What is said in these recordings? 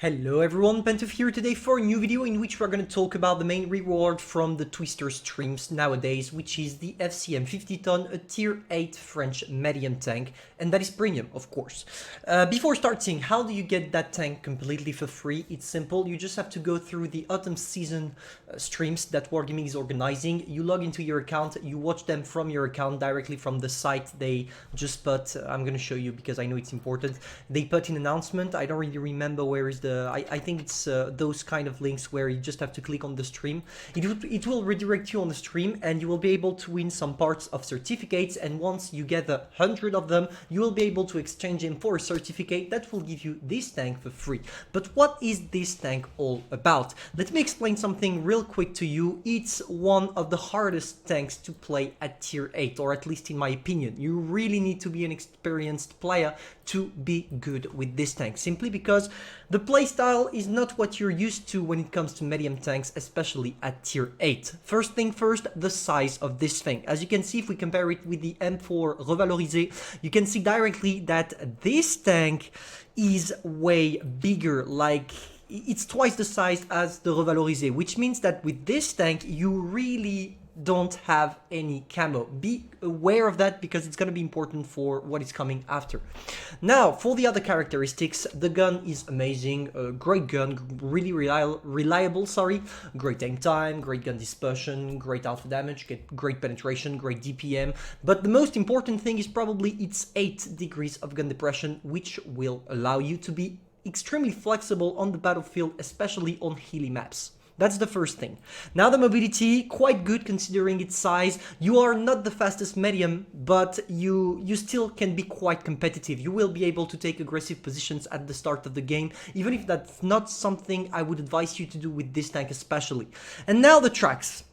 Hello everyone, Pantoufleee here today for a new video in which we're going to talk about the main reward from the Twister streams nowadays, which is the FCM 50-ton, a tier 8 French medium tank, and that is premium, of course. Before starting, how do you get that tank completely for free? It's simple, you just have to go through the autumn season streams that Wargaming is organizing. You log into your account, you watch them from your account directly from the site they just put. I'm going to show you because I know it's important. They put an announcement, I don't really remember where is the I think it's those kind of links where you just have to click on the stream. It will redirect you on the stream and you will be able to win some parts of certificates, and once you get 100 of them, you will be able to exchange them for a certificate that will give you this tank for free. But what is this tank all about? Let me explain something real quick to you. It's one of the hardest tanks to play at tier 8, or at least in my opinion. You really need to be an experienced player to be good with this tank, simply because the playstyle is not what you're used to when it comes to medium tanks, especially at tier 8. First thing first, the size of this thing. As you can see, if we compare it with the M4 Revalorisé, you can see directly that this tank is way bigger, like it's twice the size as the Revalorisé, which means that with this tank, you really don't have any camo. Be aware of that because it's going to be important for what is coming after. Now, for the other characteristics, the gun is amazing, great gun, really reliable, great aim time, great gun dispersion, great alpha damage, great penetration, great DPM, but the most important thing is probably its 8 degrees of gun depression, which will allow you to be extremely flexible on the battlefield, especially on hilly maps. That's the first thing. Now the mobility, quite good considering its size. You are not the fastest medium, but you still can be quite competitive. You will be able to take aggressive positions at the start of the game, even if that's not something I would advise you to do with this tank especially. And now the tracks.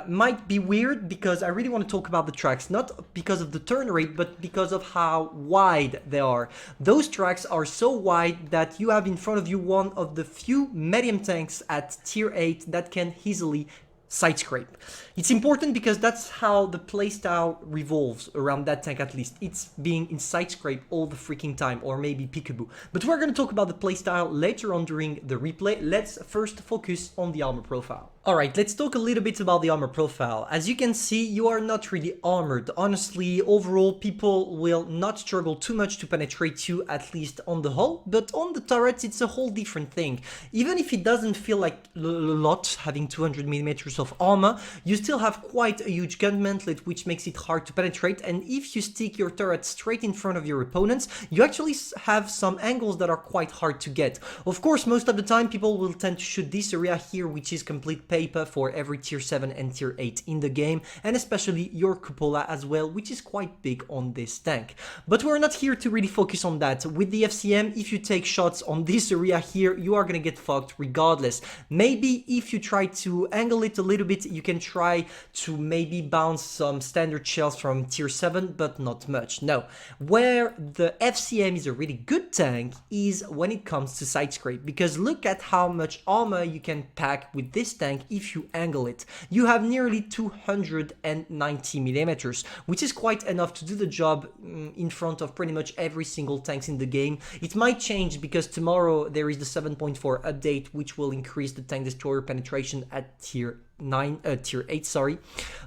Might be weird because I really want to talk about the tracks, not because of the turn rate, but because of how wide they are. Those tracks are so wide that you have in front of you one of the few medium tanks at tier 8 that can easily side scrape. It's important because that's how the playstyle revolves around that tank, at least. It's being in side scrape all the freaking time, or maybe peekaboo. But we're going to talk about the playstyle later on during the replay. Let's first focus on the armor profile. Alright, let's talk a little bit about the armor profile. As you can see, you are not really armored. Honestly, overall, people will not struggle too much to penetrate you, at least on the hull, but on the turrets, it's a whole different thing. Even if it doesn't feel like a lot, having 200mm of armor, you still have quite a huge gun mantlet, which makes it hard to penetrate, and if you stick your turret straight in front of your opponents, you actually have some angles that are quite hard to get. Of course, most of the time, people will tend to shoot this area here, which is complete paper for every tier 7 and tier 8 in the game, and especially your cupola as well, which is quite big on this tank. But we're not here to really focus on that. With the FCM, if you take shots on this area here, you are gonna get fucked regardless. Maybe if you try to angle it a little bit, you can try to maybe bounce some standard shells from tier 7, but not much. No. Where the FCM is a really good tank is when it comes to side scrape, because look at how much armor you can pack with this tank if you angle it. You have nearly 290mm, which is quite enough to do the job in front of pretty much every single tank in the game. It might change because tomorrow there is the 7.4 update, which will increase the tank destroyer penetration at tier 8,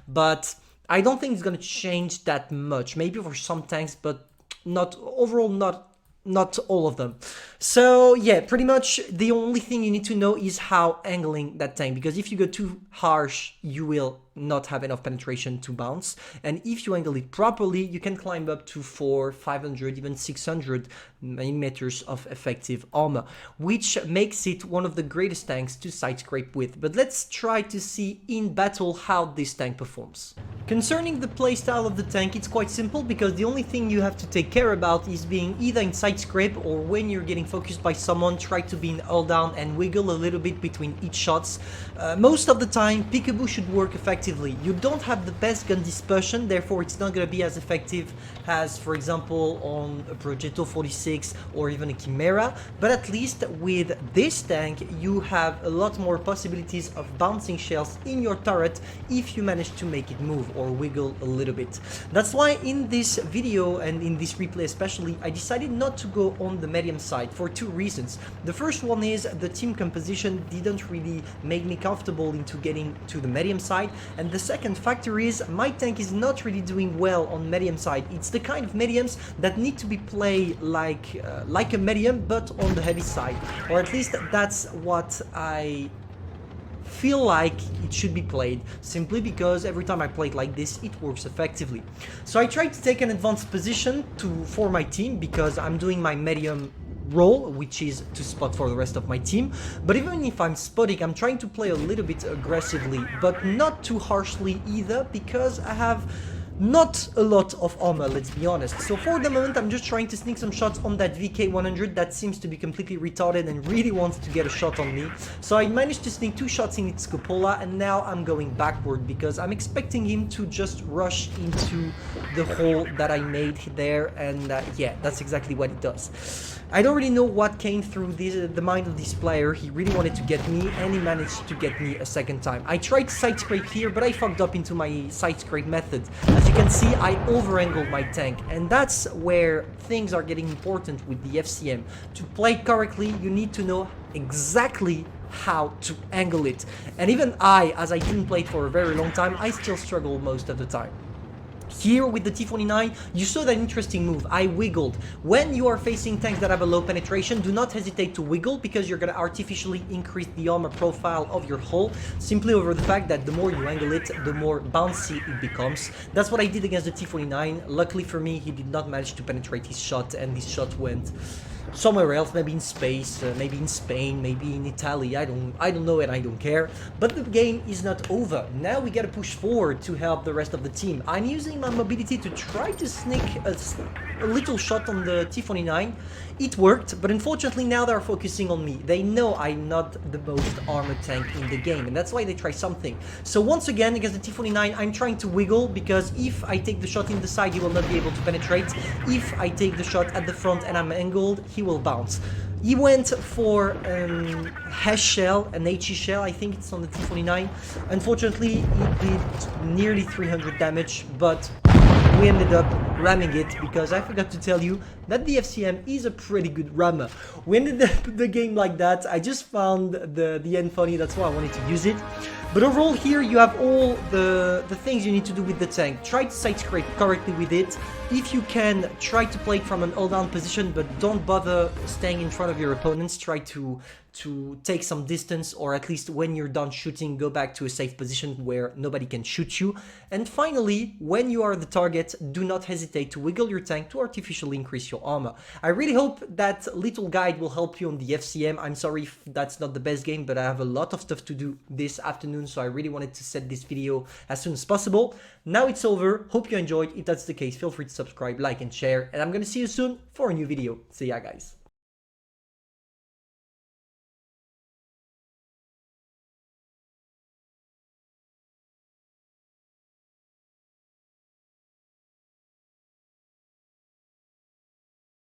but I don't think it's gonna change that much. Maybe for some tanks, but not overall, not all of them. So yeah, pretty much the only thing you need to know is how angling that tank, because if you go too harsh, you will not have enough penetration to bounce, and if you angle it properly, you can climb up to 400, 500, even 600mm of effective armor, which makes it one of the greatest tanks to side scrape with. But let's try to see in battle how this tank performs. Concerning the playstyle of the tank, it's quite simple because the only thing you have to take care about is being either in side scrape, or when you're getting focused by someone, try to be in hold down and wiggle a little bit between each shots. Most of the time, peekaboo should work effectively effectively. You don't have the best gun dispersion, therefore it's not going to be as effective as, for example, on a Progetto 46 or even a Chimera, but at least with this tank you have a lot more possibilities of bouncing shells in your turret if you manage to make it move or wiggle a little bit. That's why in this video and in this replay especially, I decided not to go on the medium side for two reasons. The first one is the team composition didn't really make me comfortable into getting to the medium side, and the second factor is my tank is not really doing well on medium side. It's the kind of mediums that need to be played like a medium but on the heavy side, or at least that's what I feel like it should be played, simply because every time I play it like this it works effectively. So I tried to take an advanced position for my team because I'm doing my medium role, which is to spot for the rest of my team. But even if I'm spotting, I'm trying to play a little bit aggressively, but not too harshly either, because I have not a lot of armor, let's be honest. So for the moment I'm just trying to sneak some shots on that VK100 that seems to be completely retarded and really wants to get a shot on me. So I managed to sneak 2 shots in its cupola, and now I'm going backward because I'm expecting him to just rush into the hole that I made there, and yeah, that's exactly what it does. I don't really know what came through the mind of this player. He really wanted to get me, and he managed to get me a second time. I tried to side scrape here, but I fucked up into my side scrape method. As you can see, I over-angled my tank, and that's where things are getting important with the FCM. To play correctly, you need to know exactly how to angle it. And even I, as I didn't play it for a very long time, I still struggle most of the time. Here with the T49, you saw that interesting move. I wiggled. When you are facing tanks that have a low penetration, do not hesitate to wiggle, because you're going to artificially increase the armor profile of your hull, simply over the fact that the more you angle it, the more bouncy it becomes. That's what I did against the T49. Luckily for me, he did not manage to penetrate his shot, and his shot went somewhere else, maybe in space, maybe in Spain, maybe in Italy. I don't know, and I don't care. But the game is not over. Now we gotta push forward to help the rest of the team. I'm using my mobility to try to sneak a little shot on the T49. It worked, but unfortunately now they're focusing on me. They know I'm not the most armored tank in the game, and that's why they try something. So once again, against the T49, I'm trying to wiggle, because if I take the shot in the side, he will not be able to penetrate. If I take the shot at the front and I'm angled, he will bounce. He went for hash shell, an HE shell, I think it's on the T49. Unfortunately, it did nearly 300 damage, but we ended up ramming it, because I forgot to tell you that the FCM is a pretty good rammer. We ended the game like that. I just found the end funny, that's why I wanted to use it. But overall here you have all the things you need to do with the tank. Try to side scrape correctly with it. If you can, try to play it from an all-down position, but don't bother staying in front of your opponents. Try to take some distance, or at least when you're done shooting, go back to a safe position where nobody can shoot you. And finally, when you are the target, do not hesitate to wiggle your tank to artificially increase your armor. I really hope that little guide will help you on the FCM. I'm sorry if that's not the best game, but I have a lot of stuff to do this afternoon, so I really wanted to set this video as soon as possible. Now it's over. Hope you enjoyed. If that's the case, feel free to subscribe, like, and share, and I'm gonna see you soon for a new video. See ya, guys.